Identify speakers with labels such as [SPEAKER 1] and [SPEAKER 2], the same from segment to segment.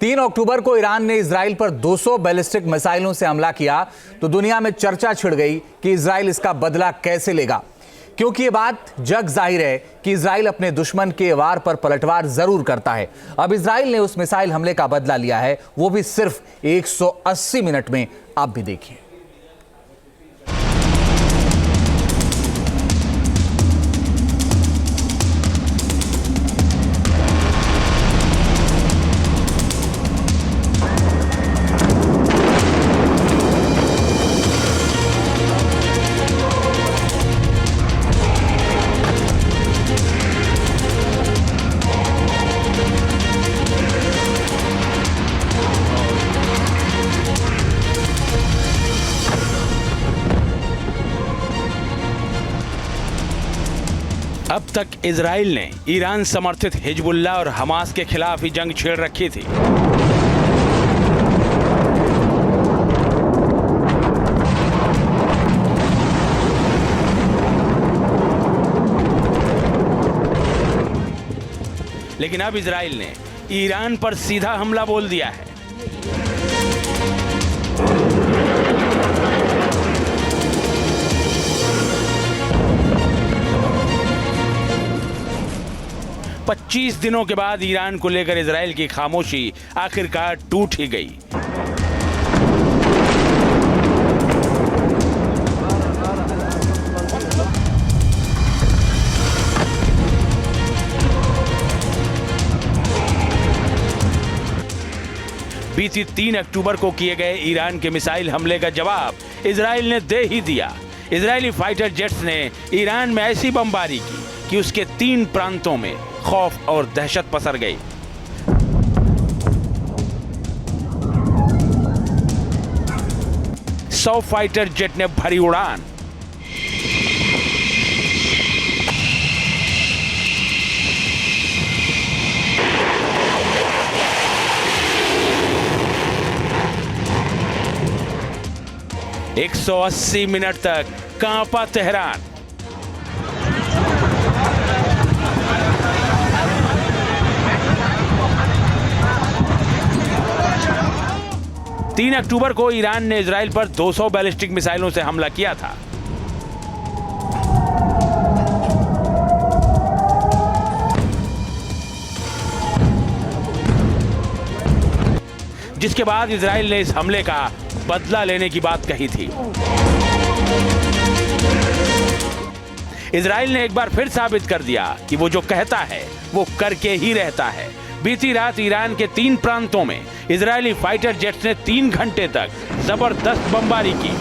[SPEAKER 1] 3 अक्टूबर को ईरान ने इजराइल पर 200 बैलिस्टिक मिसाइलों से हमला किया तो दुनिया में चर्चा छिड़ गई कि इजराइल इसका बदला कैसे लेगा, क्योंकि ये बात जग जाहिर है कि इजराइल अपने दुश्मन के वार पर पलटवार जरूर करता है। अब इजराइल ने उस मिसाइल हमले का बदला लिया है, वो भी सिर्फ 180 मिनट में। आप भी देखिए।
[SPEAKER 2] अब तक इजराइल ने ईरान समर्थित हिजबुल्लाह और हमास के खिलाफ ही जंग छेड़ रखी थी। लेकिन अब इजराइल ने ईरान पर सीधा हमला बोल दिया है। पच्चीस दिनों के बाद ईरान को लेकर इजराइल की खामोशी आखिरकार टूट ही गई। बीती 3 अक्टूबर को किए गए ईरान के मिसाइल हमले का जवाब इजराइल ने दे ही दिया। इजरायली फाइटर जेट्स ने ईरान में ऐसी बमबारी की कि उसके 3 प्रांतों में खौफ और दहशत पसर गई। सौ फाइटर जेट ने भरी उड़ान। एक 180 मिनट तक कांपा तेहरान। तीन अक्टूबर को ईरान ने इजराइल पर 200 बैलिस्टिक मिसाइलों से हमला किया था। जिसके बाद इजराइल ने इस हमले का बदला लेने की बात कही थी। इजराइल ने एक बार फिर साबित कर दिया कि वो जो कहता है वो करके ही रहता है। बीती रात ईरान के 3 प्रांतों में इजरायली फाइटर जेट्स ने 3 घंटे तक जबरदस्त बमबारी की।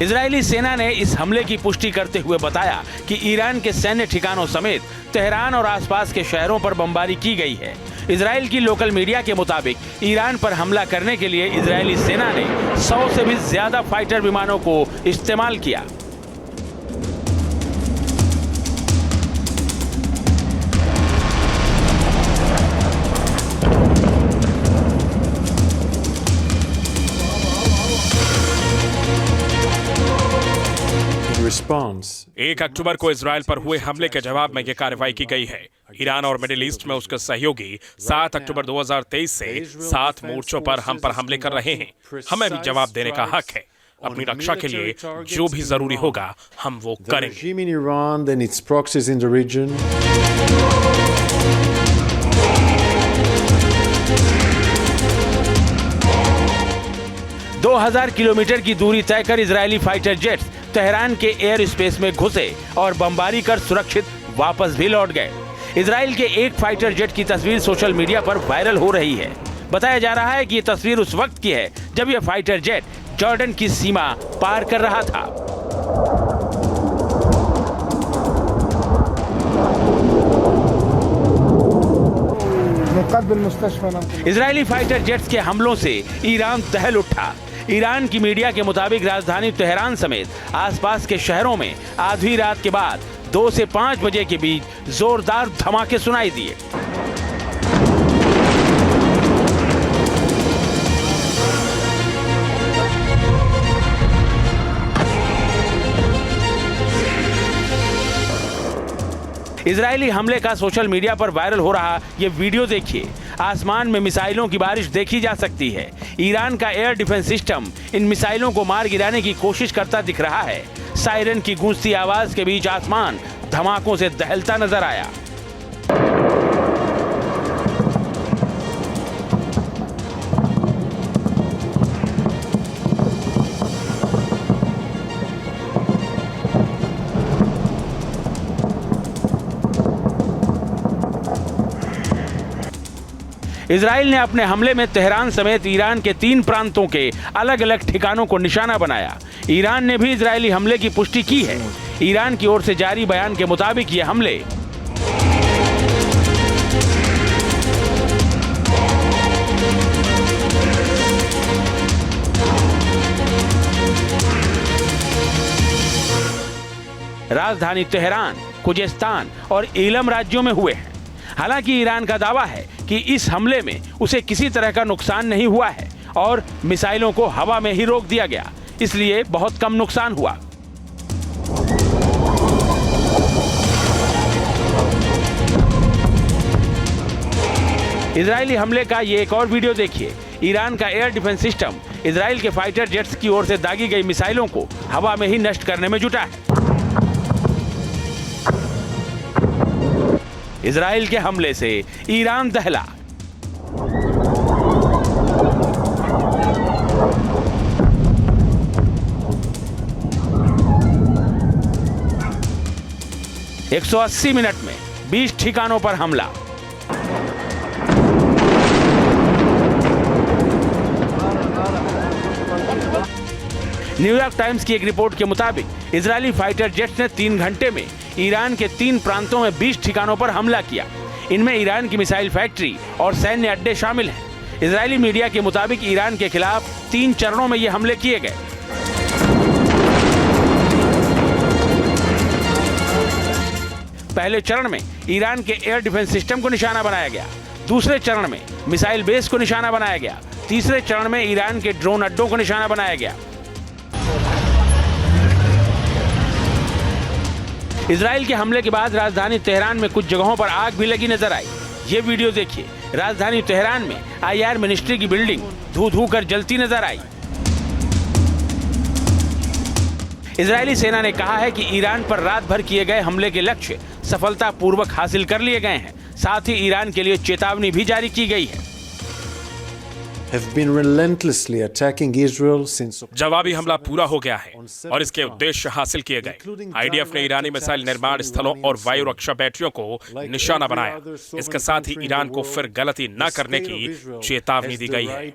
[SPEAKER 2] इजरायली सेना ने इस हमले की पुष्टि करते हुए बताया कि ईरान के सैन्य ठिकानों समेत तेहरान और आसपास के शहरों पर बमबारी की गई है। इजराइल की लोकल मीडिया के मुताबिक ईरान पर हमला करने के लिए इजरायली सेना ने 100 से भी ज्यादा फाइटर विमानों को इस्तेमाल किया।
[SPEAKER 3] response.
[SPEAKER 4] 1 अक्टूबर को इजराइल पर हुए हमले के जवाब में यह कार्रवाई की गई है। ईरान और मिडिल ईस्ट में उसके सहयोगी 7 अक्टूबर 2023 से 7 मोर्चों पर हम पर हमले कर रहे हैं। हमें भी जवाब देने का हक है। अपनी रक्षा के लिए जो भी जरूरी होगा हम वो करेंगे।
[SPEAKER 2] 2000 किलोमीटर की दूरी तय कर इजरायली फाइटर जेट्स तेहरान के एयर स्पेस में घुसे और बमबारी कर सुरक्षित वापस भी लौट गए। इजराइल के एक फाइटर जेट की तस्वीर सोशल मीडिया पर वायरल हो रही है। बताया जा रहा है कि ये तस्वीर उस वक्त की है जब यह फाइटर जेट जॉर्डन की सीमा पार कर रहा था। इजरायली फाइटर जेट्स के हमलों से ईरान दहल उठा। ईरान की मीडिया के मुताबिक राजधानी तेहरान समेत आसपास के शहरों में आधी रात के बाद 2 से 5 बजे के बीच जोरदार धमाके सुनाई दिए। इजरायली हमले का सोशल मीडिया पर वायरल हो रहा ये वीडियो देखिए। आसमान में मिसाइलों की बारिश देखी जा सकती है। ईरान का एयर डिफेंस सिस्टम इन मिसाइलों को मार गिराने की कोशिश करता दिख रहा है। सायरन की गूंजती आवाज के बीच आसमान धमाकों से दहलता नजर आया। इजराइल ने अपने हमले में तेहरान समेत ईरान के 3 प्रांतों के अलग अलग ठिकानों को निशाना बनाया। ईरान ने भी इजरायली हमले की पुष्टि की है। ईरान की ओर से जारी बयान के मुताबिक ये हमले राजधानी तेहरान, खुजेस्तान और इलम राज्यों में हुए हैं। हालांकि ईरान का दावा है कि इस हमले में उसे किसी तरह का नुकसान नहीं हुआ है और मिसाइलों को हवा में ही रोक दिया गया, इसलिए बहुत कम नुकसान हुआ। इजरायली हमले का ये एक और वीडियो देखिए। ईरान का एयर डिफेंस सिस्टम इजराइल के फाइटर जेट्स की ओर से दागी गई मिसाइलों को हवा में ही नष्ट करने में जुटा है। इजराइल के हमले से ईरान दहला। एक 180 मिनट में 20 ठिकानों पर हमला। न्यूयॉर्क टाइम्स की एक रिपोर्ट के मुताबिक इजरायली फाइटर जेट्स ने 3 घंटे में ईरान के 3 प्रांतों में 20 ठिकानों पर हमला किया। इनमें ईरान की मिसाइल फैक्ट्री और सैन्य अड्डे शामिल हैं। इजरायली मीडिया के मुताबिक ईरान के खिलाफ 3 चरणों में ये हमले किए गए। पहले चरण में ईरान के एयर डिफेंस सिस्टम को निशाना बनाया गया। दूसरे चरण में मिसाइल बेस को निशाना बनाया गया। तीसरे चरण में ईरान के ड्रोन अड्डों को निशाना बनाया गया। इजराइल के हमले के बाद राजधानी तेहरान में कुछ जगहों पर आग भी लगी नजर आई। ये वीडियो देखिए। राजधानी तेहरान में आईआर मिनिस्ट्री की बिल्डिंग धू कर जलती नजर आई। इजरायली सेना ने कहा है कि ईरान पर रात भर किए गए हमले के लक्ष्य सफलतापूर्वक हासिल कर लिए गए हैं। साथ ही ईरान के लिए चेतावनी भी जारी की गई है।
[SPEAKER 4] जवाबी हमला पूरा हो गया है और इसके उद्देश्य हासिल किए गए। आईडीएफ ने ईरानी मिसाइल निर्माण स्थलों और वायु रक्षा बैटरियों को निशाना बनाया। इसके साथ ही ईरान को फिर गलती न करने की चेतावनी दी गई है।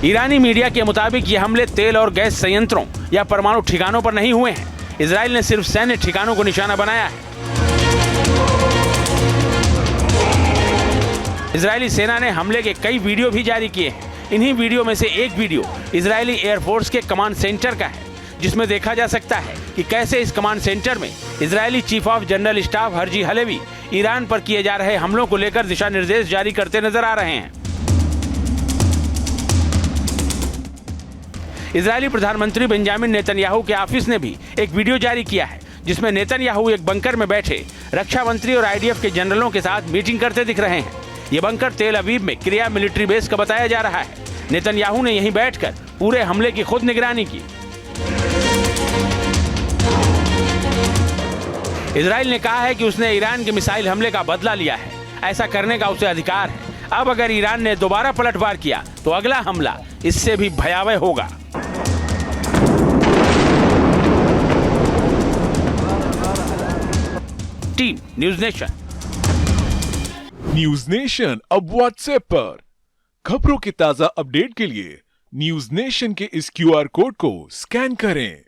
[SPEAKER 2] ईरानी मीडिया के मुताबिक ये हमले तेल और गैस संयंत्रों या परमाणु ठिकानों पर नहीं हुए हैं। इजराइल ने सिर्फ सैन्य ठिकानों को निशाना बनाया है। इजरायली सेना ने हमले के कई वीडियो भी जारी किए हैं। इन्हीं वीडियो में से एक वीडियो इजरायली एयरफोर्स के कमांड सेंटर का है, जिसमें देखा जा सकता है कि कैसे इस कमांड सेंटर में Israeli chief of general staff Herzi Halevi Iran पर किए जा रहे हमलों को लेकर दिशा निर्देश जारी करते नजर आ रहे हैं। इजरायली प्रधानमंत्री बेंजामिन नेतन्याहू के ऑफिस ने भी एक वीडियो जारी किया है, जिसमें नेतन्याहू एक बंकर में बैठे रक्षा मंत्री और आईडीएफ के जनरलों के साथ मीटिंग करते दिख रहे हैं। ये बंकर तेल अवीव में क्रिया मिलिट्री बेस का बताया जा रहा है। नेतन्याहू ने यहीं बैठकर पूरे हमले की खुद निगरानी की। इजराइल ने कहा है कि उसने ईरान के मिसाइल हमले का बदला लिया है। ऐसा करने का उसे अधिकार है। अब अगर ईरान ने दोबारा पलटवार किया तो अगला हमला इससे भी भयावह होगा। Team news nation.
[SPEAKER 3] News nation अब व्हाट्सएप पर खबरों के ताजा अपडेट के लिए न्यूज नेशन के इस क्यूआर कोड को स्कैन करें।